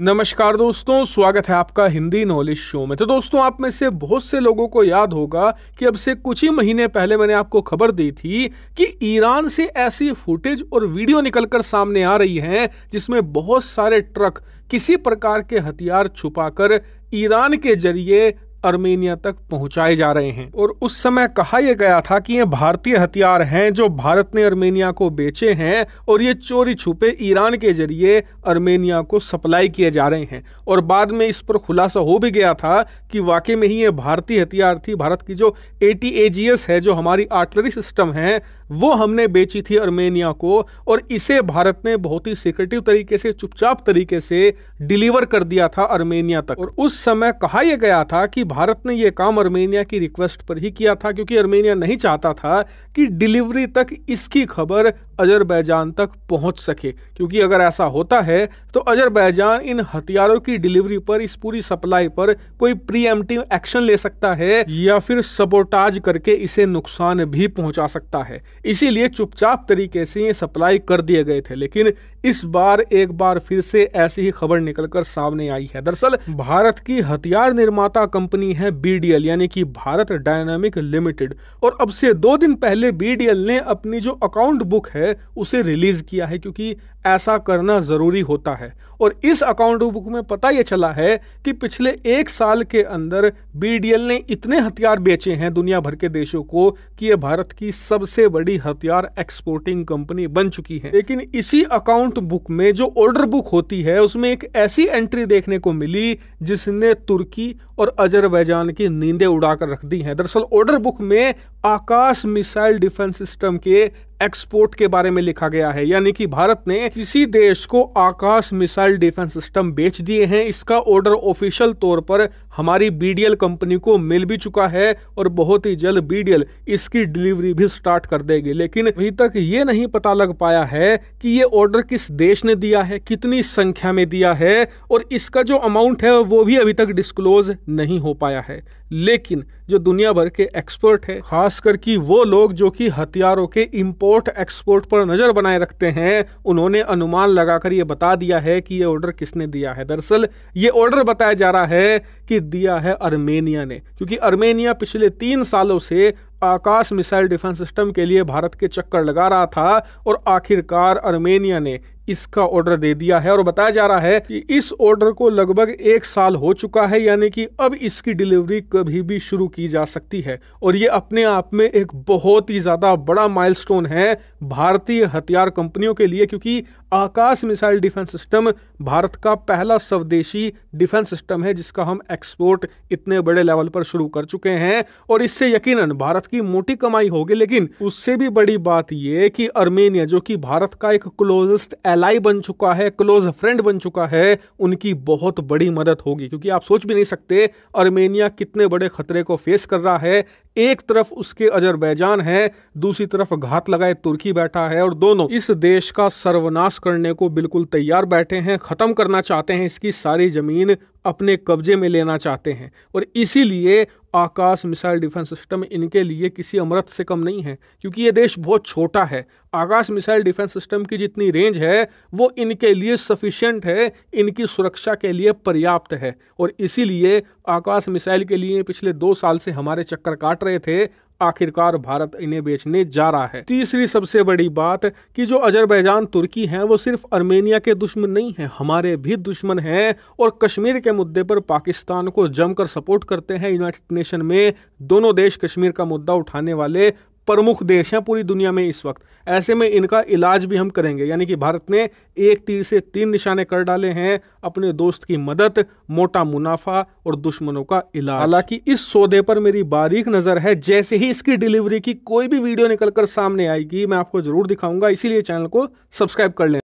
नमस्कार दोस्तों, स्वागत है आपका हिंदी नॉलेज शो में। तो दोस्तों, आप में से बहुत से लोगों को याद होगा कि अब से कुछ ही महीने पहले मैंने आपको खबर दी थी कि ईरान से ऐसी फुटेज और वीडियो निकलकर सामने आ रही हैं जिसमें बहुत सारे ट्रक किसी प्रकार के हथियार छुपाकर ईरान के जरिए अर्मेनिया तक पहुंचाए जा रहे हैं। और उस समय कहा यह गया था कि ये भारतीय हथियार हैं जो भारत ने अर्मेनिया को बेचे हैं और ये चोरी छुपे ईरान के जरिए अर्मेनिया को सप्लाई किए जा रहे हैं। और बाद में इस पर खुलासा हो भी गया था कि वाकई में ही ये भारतीय हथियार थी। भारत की जो ATAGS है, जो हमारी आर्टिलरी सिस्टम है, वो हमने बेची थी अर्मेनिया को और इसे भारत ने बहुत ही सीक्रेटिव तरीके से, चुपचाप तरीके से डिलीवर कर दिया था अर्मेनिया तक। और उस समय कहा यह गया था कि भारत ने यह काम अर्मेनिया की रिक्वेस्ट पर ही किया था, क्योंकि अर्मेनिया नहीं चाहता था कि डिलीवरी तक इसकी खबर अजरबैजान तक पहुंच सके, क्योंकि अगर ऐसा होता है तो अजरबैजान इन हथियारों की डिलीवरी पर, इस पूरी सप्लाई पर कोई प्रीएम्प्टिव एक्शन ले सकता है या फिर सबोटाज करके इसे नुकसान भी पहुंचा सकता है। इसीलिए चुपचाप तरीके से ये सप्लाई कर दिए गए थे। लेकिन इस बार एक बार फिर से ऐसी ही खबर निकलकर सामने आई है। दरअसल भारत की हथियार निर्माता कंपनी है BDL, यानी कि भारत डायनामिक लिमिटेड। और अब से 2 दिन पहले BDL ने अपनी जो अकाउंट बुक है उसे रिलीज किया है, क्योंकि ऐसा करना जरूरी होता है। और इस अकाउंट बुक में पता यह चला है कि पिछले 1 साल के अंदर BDL ने इतने हथियार बेचे हैं दुनिया भर के देशों को कि यह भारत की सबसे बड़ी हथियार एक्सपोर्टिंग कंपनी बन चुकी है। लेकिन इसी अकाउंट बुक में जो ऑर्डर बुक होती है, उसमें एक ऐसी एंट्री देखने को मिली जिसने तुर्की और अजरबैजान की नींदें उड़ाकर रख दी हैं। दरअसल ऑर्डर बुक में आकाश मिसाइल डिफेंस सिस्टम के एक्सपोर्ट के बारे में लिखा गया है, यानी कि भारत ने किसी देश को आकाश मिसाइल डिफेंस सिस्टम बेच दिए हैं। इसका ऑर्डर ऑफिशियल तौर पर हमारी BDL कंपनी को मिल भी चुका है और बहुत ही जल्द BDL इसकी डिलीवरी भी स्टार्ट कर देगी। लेकिन अभी तक ये नहीं पता लग पाया है कि ये ऑर्डर किस देश ने दिया है, कितनी संख्या में दिया है, और इसका जो अमाउंट है वो भी अभी तक डिस्क्लोज नहीं हो पाया है। लेकिन जो दुनिया भर के एक्सपर्ट है, खासकर कि वो लोग जो कि हथियारों के इंपोर्ट एक्सपोर्ट पर नजर बनाए रखते हैं, उन्होंने अनुमान लगाकर ये बता दिया है कि ये ऑर्डर किसने दिया है। दरअसल ये ऑर्डर बताया जा रहा है कि दिया है अर्मेनिया ने, क्योंकि अर्मेनिया पिछले 3 सालों से आकाश मिसाइल डिफेंस सिस्टम के लिए भारत के चक्कर लगा रहा था और आखिरकार अर्मेनिया ने इसका ऑर्डर दे दिया है। और बताया जा रहा है कि इस ऑर्डर को लगभग 1 साल हो चुका है, यानी कि अब इसकी डिलीवरी कभी भी शुरू की जा सकती है। और ये अपने आप में एक बहुत ही ज्यादा बड़ा माइलस्टोन है भारतीय हथियार कंपनियों के लिए, क्योंकि आकाश मिसाइल डिफेंस सिस्टम भारत का पहला स्वदेशी डिफेंस सिस्टम है जिसका हम एक्सपोर्ट इतने बड़े लेवल पर शुरू कर चुके हैं। और इससे यकीनन भारत की मोटी कमाई होगी। लेकिन उससे भी बड़ी बात यह कि अर्मेनिया, जो कि भारत का एक क्लोजेस्ट एलाई बन चुका है, क्लोज फ्रेंड बन चुका है, उनकी बहुत बड़ी मदद होगी। क्योंकि आप सोच भी नहीं सकते अर्मेनिया कितने बड़े खतरे को फेस कर रहा है। एक तरफ उसके अजरबैजान है, दूसरी तरफ घात लगाए तुर्की बैठा है, और दोनों इस देश का सर्वनाश करने को बिल्कुल तैयार बैठे हैं, खत्म करना चाहते हैं, इसकी सारी जमीन अपने कब्जे में लेना चाहते हैं। और इसीलिए आकाश मिसाइल डिफेंस सिस्टम इनके लिए किसी अमृत से कम नहीं है, क्योंकि ये देश बहुत छोटा है। आकाश मिसाइल डिफेंस सिस्टम की जितनी रेंज है वो इनके लिए सफिशिएंट है, इनकी सुरक्षा के लिए पर्याप्त है। और इसीलिए आकाश मिसाइल के लिए पिछले 2 साल से हमारे चक्कर काट रहे थे, आखिरकार भारत इन्हें बेचने जा रहा है। तीसरी सबसे बड़ी बात कि जो अजरबैजान तुर्की हैं वो सिर्फ अर्मेनिया के दुश्मन नहीं हैं, हमारे भी दुश्मन हैं। और कश्मीर के मुद्दे पर पाकिस्तान को जमकर सपोर्ट करते हैं। यूनाइटेड नेशन में दोनों देश कश्मीर का मुद्दा उठाने वाले प्रमुख देश हैं पूरी दुनिया में इस वक्त। ऐसे में इनका इलाज भी हम करेंगे, यानी कि भारत ने एक तीर से 3 निशाने कर डाले हैं, अपने दोस्त की मदद, मोटा मुनाफा और दुश्मनों का इलाज। हालांकि इस सौदे पर मेरी बारीक नजर है, जैसे ही इसकी डिलीवरी की कोई भी वीडियो निकलकर सामने आएगी मैं आपको जरूर दिखाऊंगा, इसीलिए चैनल को सब्सक्राइब कर लें।